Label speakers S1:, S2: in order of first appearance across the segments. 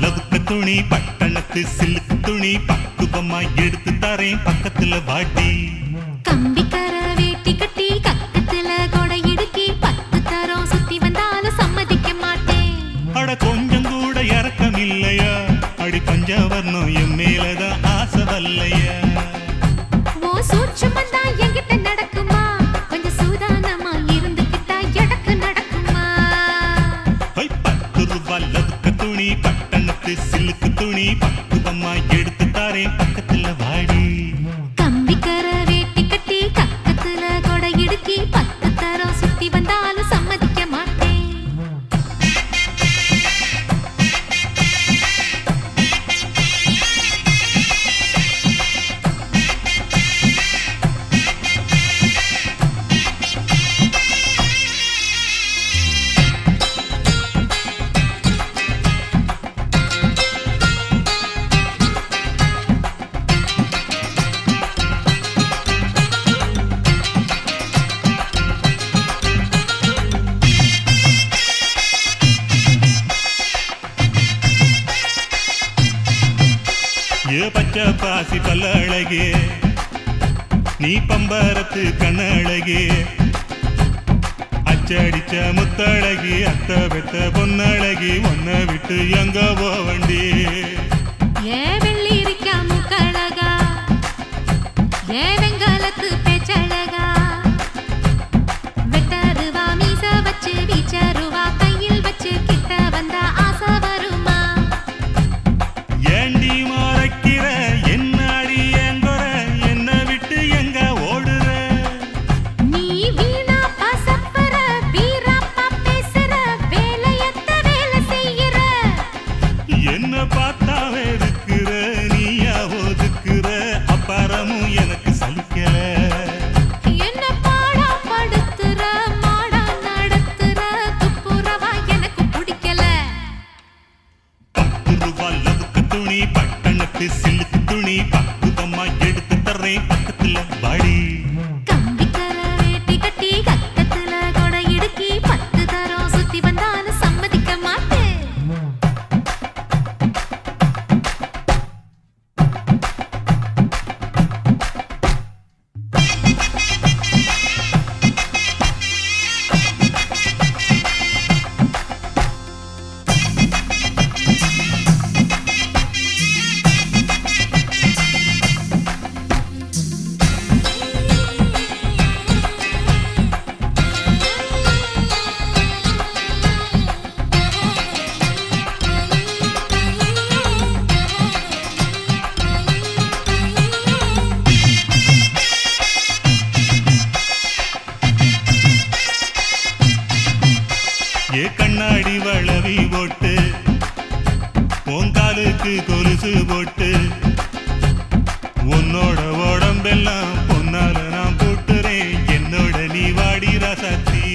S1: லவுக்கு துணி பட்டணத்து சிலுக்கு துணி பக்குவமா எடுத்து தரேன் பக்கத்துல வாட்டி
S2: கம்பிக்கர வேட்டி கட்டி கக்கத்துல கொடை இடுக்கி 10 தரம் சுத்தி வந்தாலும் சம்மதிக்க மாட்டேன்.
S1: அட கொஞ்சம் கூட இறக்கம் இல்லையா அடி பஞ்சவர்ணம் என் மேலதான் ஆசை வல்லையா
S2: ஓ சூட்சம் தான் என்கிட்ட நடக்குமா கொஞ்சம் சூதானமா இருந்துக்கிட்டா எடக்கு நடக்குமா
S1: 10 லவுக்கு துணி பட்டணத்து சிலுக்கு துணி பக்குவமா எடுத்து தரேன் பக்கத்துல வாடி
S2: கம்பிக்கர வேட்டி கட்டி கக்கத்துல கொடை இடுக்கி 10 தரம் சுத்தி வந்தாலும் சம்மதிக்க மாட்டேன்.
S1: ஏ பச்சை பாசி பல்ல அழகே நீ பம்பரத்து கண்ணழகே அச்சடிச்ச முத்தழகி அத்த பெத்த பொன்னழகி ஒன்ன விட்டு எங்க போவண்டி
S2: ஏ வெள்ளி இருக்கா முக்கழகா ஏ வெங்காலத்து பேச்சழகா வெட்டருவா மீச வச்சு வீச்சருவா கையில் வச்சு கிட்ட வந்தா ஆசை வருமா
S1: ஏண்டி மறைக்கிற என்னாடி எங்கொற என்ன விட்டு எங்க ஓடுற
S2: நீ வீணா பசப்பற வீராப்பா பேசுற வேலையத்த வேலை செய்யற
S1: என்ன பார்த்தா வெறுக்கிற நீயா ஒதுக்குற அப்பாரமும் எனக்கு சலிக்கல
S2: என்ன பாடா படுத்துற மாடா நடத்துற துப்புரவா எனக்கு பிடிக்கல
S1: 10 லவுக்கு துணி பட்டணத்து சிலுக்கு துணி பக்குவமா எடுத்து தர்றேன் பக்கத்துல வாடி
S2: கம்பிக்கர வேட்டி கட்டி கக்கத்துல கொடை இடுக்கி 10 தரம் சுத்தி வந்தாலும் சம்மதிக்க மாட்டேன்.
S1: ஏ கண்ணாடி வளவி போட்டு உங்காலுக்கு கொலுசு போட்டு உன்னோட உடம்பெல்லாம் பொன்னால நான் போட்டுறேன் என்னோட நீ வாடி ராசாத்தி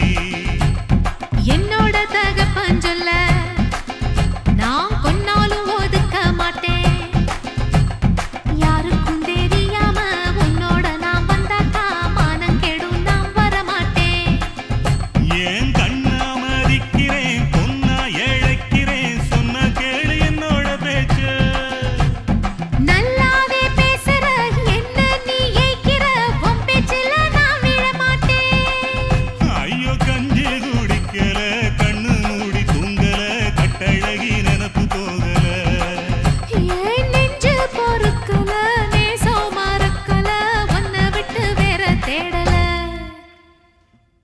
S2: என்னோட தகப்பன் சொல்ல நான் கொன்னாலும் ஒதுக்க மாட்டேன். யாருக்கும் தெரியாம உன்னோட நான் வந்தாக்கா மானம் கெடும் நான் வர மாட்டேன்.
S1: ஏன் கண்ணா மதிக்கிறேன் பொன்னா ஏழைக்கிறேன் சொன்ன கேளு என்னோட பேச்சு
S2: நல்லாவே பேசுற என்ன நீ ஏய்க்கிற உன் பேச்சுல நான் விழ மாட்டேன்.
S1: ஐயோ கஞ்சி குடிக்கல கண்ணு மூடி தூங்கல கட்டழகி நினப்பு போகல
S2: ஏன் நெஞ்சு பொறுக்கல நேசம் மறக்கல உன்னை விட்டு வேற தேடல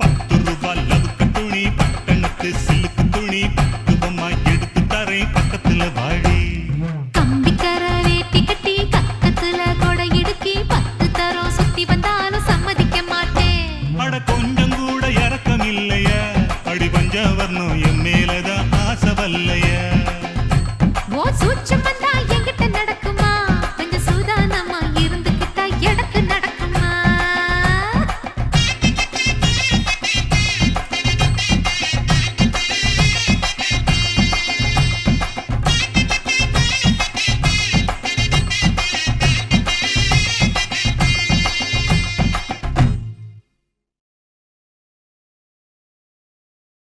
S1: 10 லவுக்கு துணி பட்டணத்து சிலுக்கு துணி பக்குவமா எடுத்து தரேன் பக்கத்துல வாடி
S2: கம்பிக்கர வேட்டி கட்டி கக்கத்துல கொடை இடுக்கி 10 தரம் சுத்தி வந்தாலும் சம்மதிக்க மாட்டேன்.
S1: அட கொஞ்சம் கூட வரணும் என் மேலதான் ஆசை வல்லையா